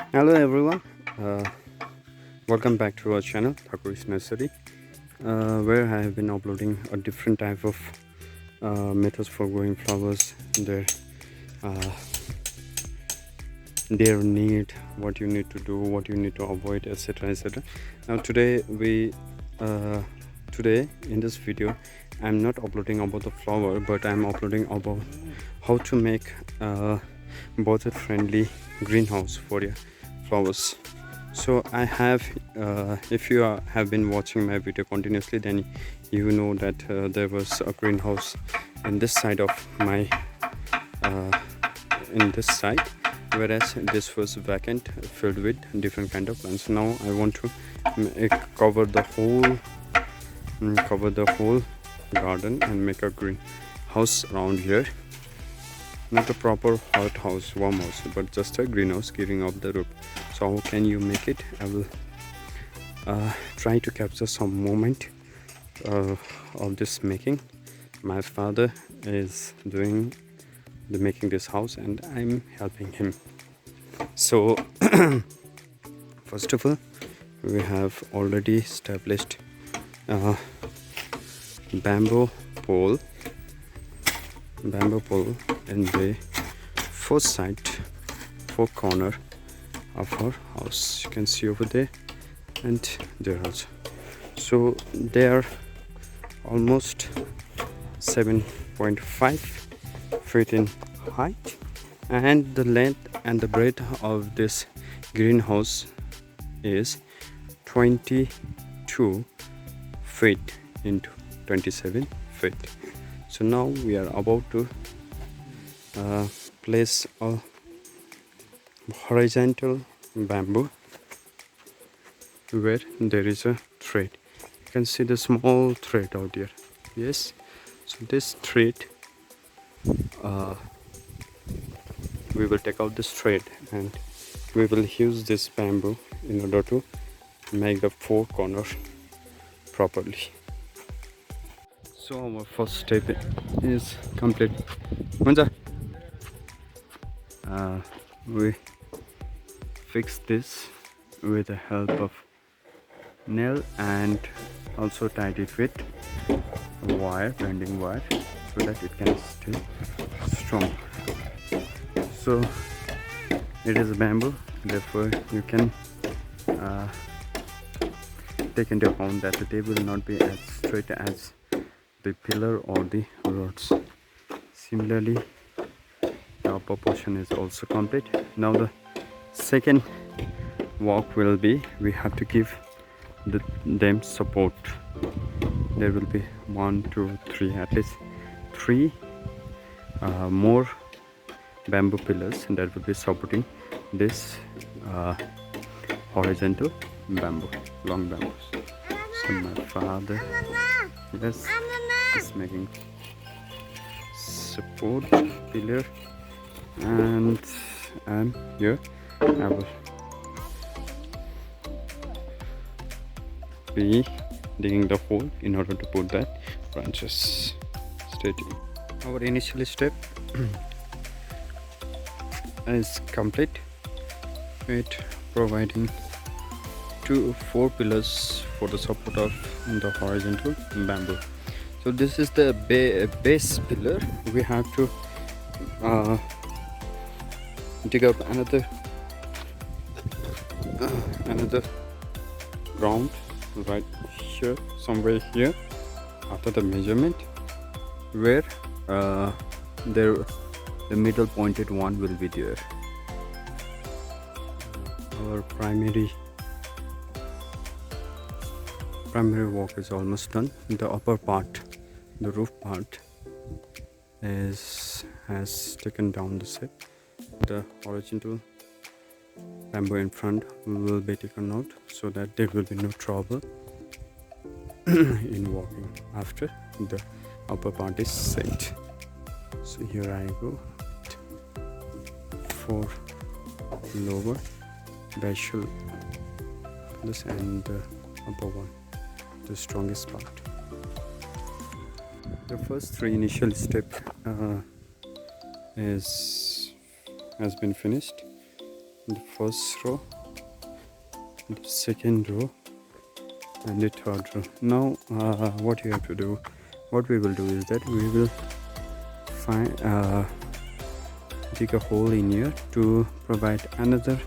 Hello everyone, uh, welcome back to our channel Thakuri's Nursery, where I have been uploading a different type of methods for growing flowers, uh, their need, what you need to do, what you need to avoid, etc, etc. Now today in this video I'm not uploading about the flower, but I'm uploading about how to make budget friendly greenhouse for your flowers. So I have if you have been watching my video continuously, then you know that there was a greenhouse in this side of my in this side, whereas this was vacant, filled with different kind of plants. Now I want to cover the whole garden and make a greenhouse around here. Not a proper hot house, warm house, but just a greenhouse giving off the roof. So how can you make it? I will try to capture some moment of this making. My father is doing the making this house and I'm helping him. So first of all, we have already established bamboo pole in the four corner of our house. You can see over there and there also. So they are almost 7.5 feet in height, and the length and the breadth of this greenhouse is 22 feet into 27 feet. So now we are about to place a horizontal bamboo where there is a thread. You can see the small thread out here. Yes, so this thread, we will take out this thread and we will use this bamboo in order to make the four corners properly. So our first step is complete. We fix this with the help of nail and also tied it with wire, bending wire, so that it can stay strong. So it is bamboo, therefore you can take into account that they will not be as straight as the pillar or the rods. Similarly, the upper portion is also complete. Now the second walk will be, we have to give them support. There will be 1 2 3, at least 3 more bamboo pillars that will be supporting this horizontal bamboo, long bamboos. So my father, yes, is making support pillar, and here I will be digging the hole in order to put that branches. Stay tuned. Our initial step is complete with providing 4 pillars for the support of the horizontal bamboo. So this is the base pillar. We have to dig up another ground right here, somewhere here, after the measurement, where the middle pointed one will be there. Our primary work is almost done. The upper part, the roof part, has taken down the set. The horizontal bamboo in front will be taken out so that there will be no trouble in walking after the upper part is set. So here I go, 4 lower basal pillars and the upper one, the strongest part. The first 3 initial step has been finished. the first row, the second row, and the third row. Now what you have to do, what we will do is that we will find dig a hole in here to provide another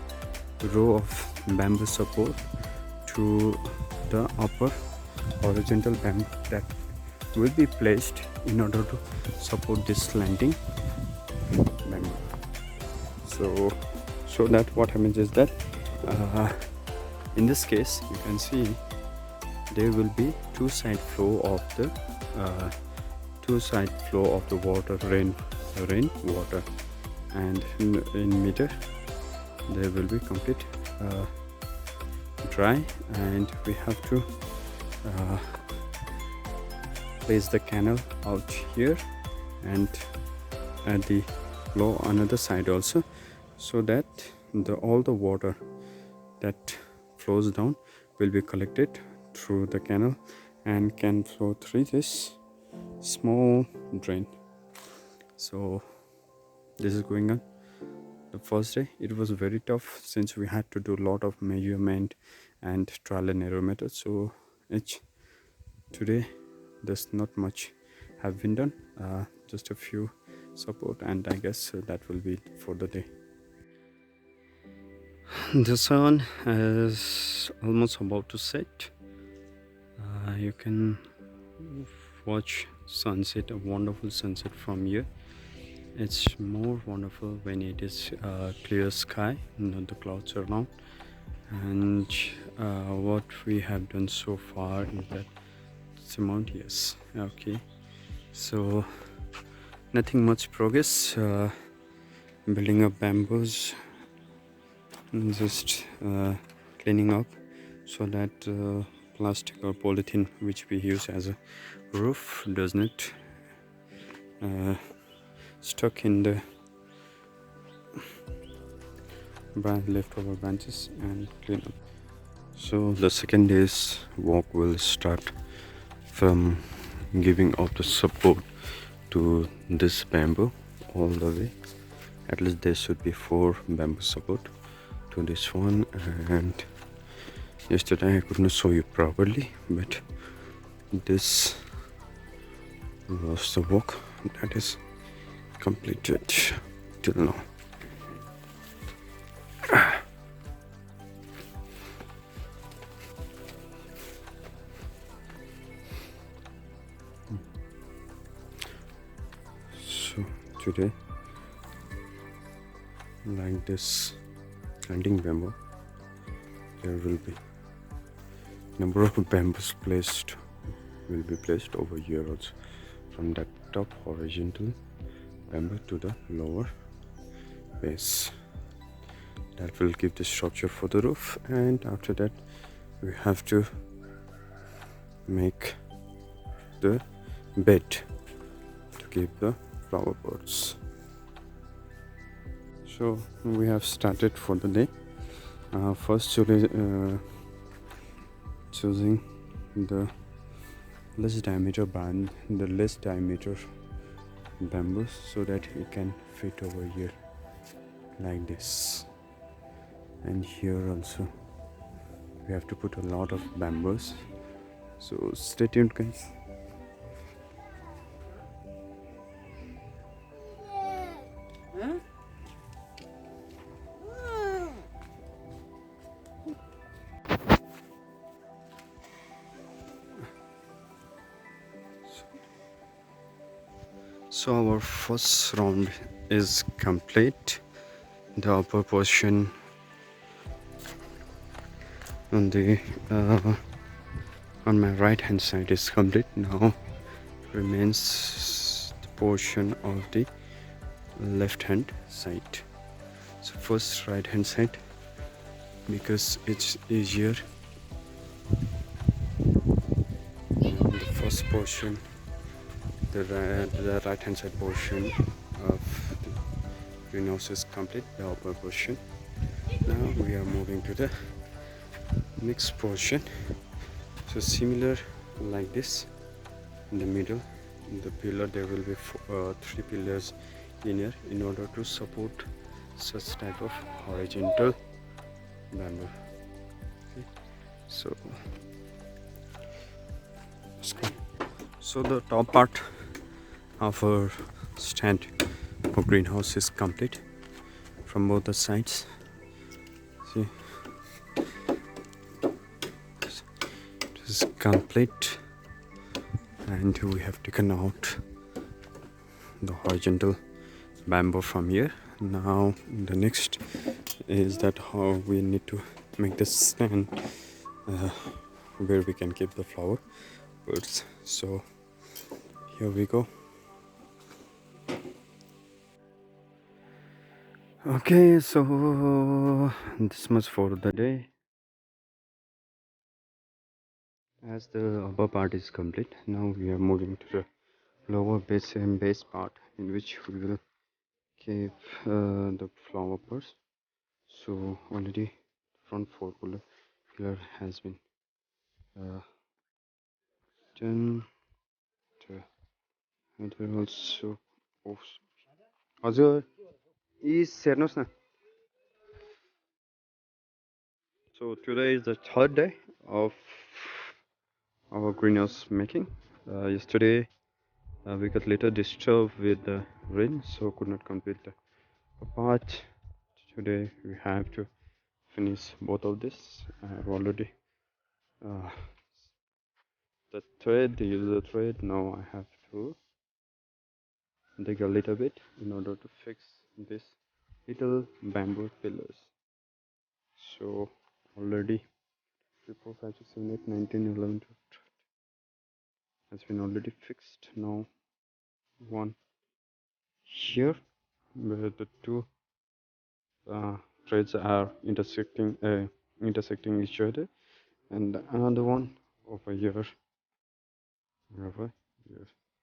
row of bamboo support to the upper horizontal bamboo that will be placed in order to support this slanting bamboo. So that what happens is that in this case you can see there will be two side flow of the water, rain water, and in middle there will be complete dry, and we have to place the canal out here and at the flow another side also, so that all the water that flows down will be collected through the canal and can flow through this small drain. So this is going on. The first day it was very tough since we had to do a lot of measurement and trial and error method. So today there's not much have been done, just a few support, and I guess that will be it for the day. The sun is almost about to set. You can watch sunset, a wonderful sunset from here. It's more wonderful when it is clear sky, not the clouds around. And what we have done so far is that amount, yes, okay, so nothing much progress, building up bamboos, just cleaning up so that plastic or polythene which we use as a roof does not stuck in the leftover branches, and clean up. So the second day's walk will start from giving out the support to this bamboo all the way. At least there should be 4 bamboo support to this one, and yesterday I could not show you properly, but this was the walk that is completed till now. So today, like this standing bamboo, there will be number of bamboos will be placed over here also, from that top horizontal bamboo to the lower base. That will give the structure for the roof, and after that we have to make the bed to keep the flower pots. So we have started for the day. First choosing the less diameter bamboo so that it can fit over here like this, and here also we have to put a lot of bamboos, so stay tuned guys. So our first round is complete. The upper portion on the on my right hand side is complete. Now remains the portion of the left hand side. So first right hand side, because it's easier. The first portion, the right hand side portion of the greenhouse is complete, the upper portion. Now we are moving to the next portion. So similar like this, in the middle, in the pillar there will be 3 pillars in here in order to support such type of horizontal bamboo. Okay. So let's go. So the top part of our stand or greenhouse is complete from both the sides. See, this is complete, and we have taken out the horizontal bamboo from here. Now the next is that how we need to make the stand where we can keep the flower birds. So here we go. Okay, so this much for the day. As the upper part is complete, now we are moving to the lower base and base part, in which we will keep the flower pots. So already front four pillar has been done. And also, oh, हजुर यी हेर्नुहोस् न. So today is the third day of our greenhouse making. Yesterday we got little disturbed with the rain, so could not complete the part. Today we have to finish both of this. I have already the thread, use the thread. Now I have to dig a little bit in order to fix this little bamboo pillars. So already 3, 4, 5, 6, 7, 8, 9, 10, 11, 12 has been already fixed. Now one here where the two threads are intersecting each other, and another one over here.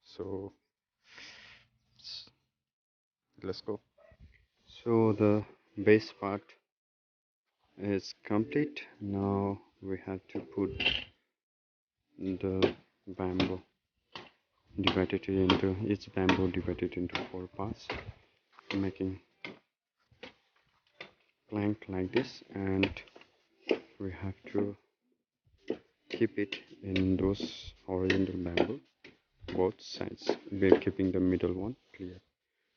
So let's go. So the base part is complete. Now we have to put the bamboo divided into each bamboo divided into 4 parts, making plank like this, and we have to keep it in those horizontal bamboo both sides. We're keeping the middle one clear.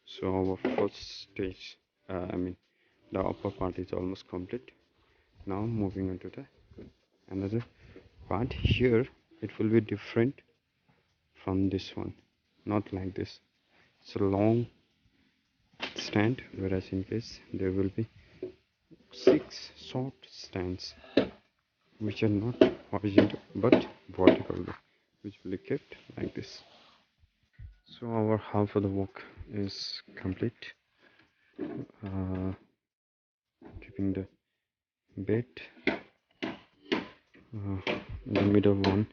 So our first stage, the upper part is almost complete. Now moving on to the another part. Here it will be different from this one, not like this. It's a long stand, whereas in case there will be 6 short stands which are not horizontal but vertical, which will be kept like this. So our half of the work is complete. Keeping the bed, the middle one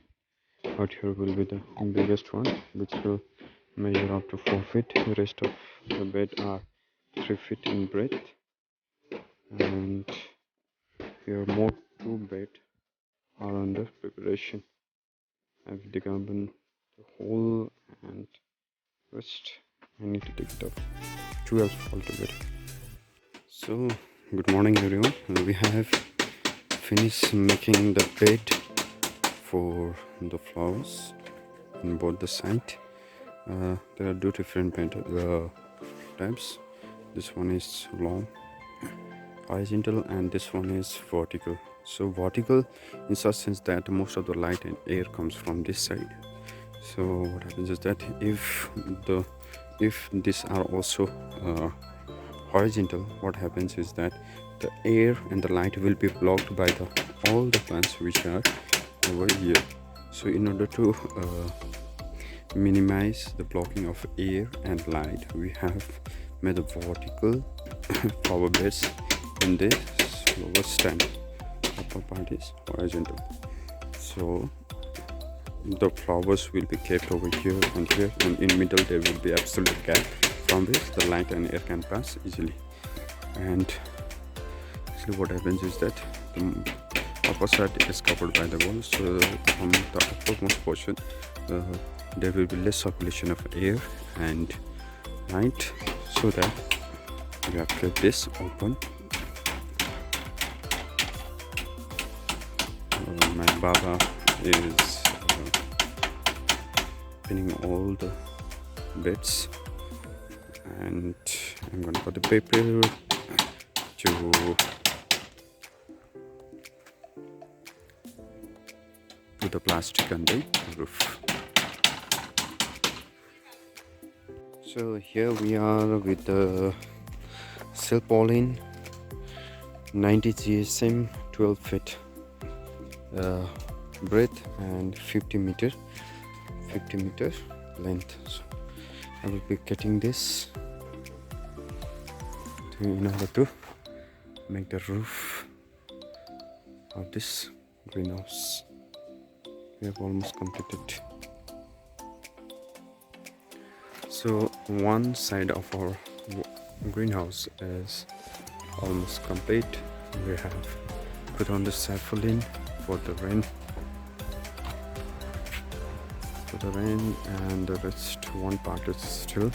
out here will be the biggest one, which will measure up to 4 feet. The rest of the bed are 3 feet in breadth, and here more 2 bed are under preparation. I've dug up the hole, and rest I need to dig it up. 12 altogether. So good morning everyone. We have finished making the bed for the flowers on both the side. There are 2 different bed types. This one is long horizontal and this one is vertical. So vertical in such sense that most of the light and air comes from this side. So what happens is that if these are also horizontal, what happens is that the air and the light will be blocked by all the plants which are over here. So in order to minimize the blocking of air and light, we have made the vertical flower beds in this lower stand. Upper part is horizontal. So the flowers will be kept over here, and in middle there will be absolute gap from which the light and air can pass easily. And actually what happens is that the upper side is covered by the wall, so from the uppermost portion there will be less circulation of air and light, so that We have kept this open. My Baba is pinning all the bits, and I'm gonna put the paper to put the plastic on the roof. So here we are with the Silpolin 90 GSM 12 feet breadth and 50 meter length. So I will be cutting this in order to make the roof of this greenhouse. We have almost completed. So one side of our greenhouse is almost complete. We have put on the sapling for the rain, and the rest one part is still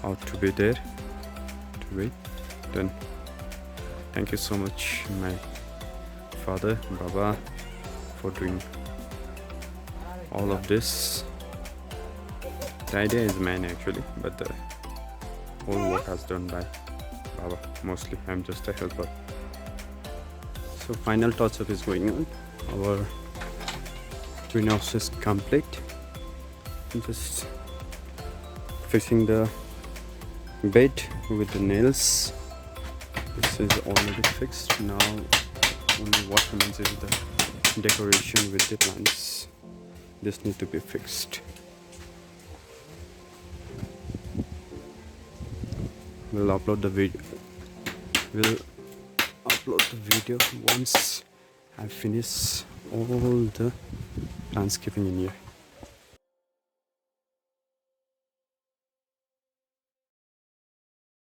out to be there to be done. Thank you so much, my father Baba, for doing all of this. The idea is mine actually, but the whole work has done by Baba mostly. I'm just a helper. So final touch-up is going on. Our greenhouse is complete. I'm just fixing the bed with the nails. This is already fixed. Now only what remains is the decoration with the plants. This needs to be fixed. We'll upload the video once I finish all the landscaping in here.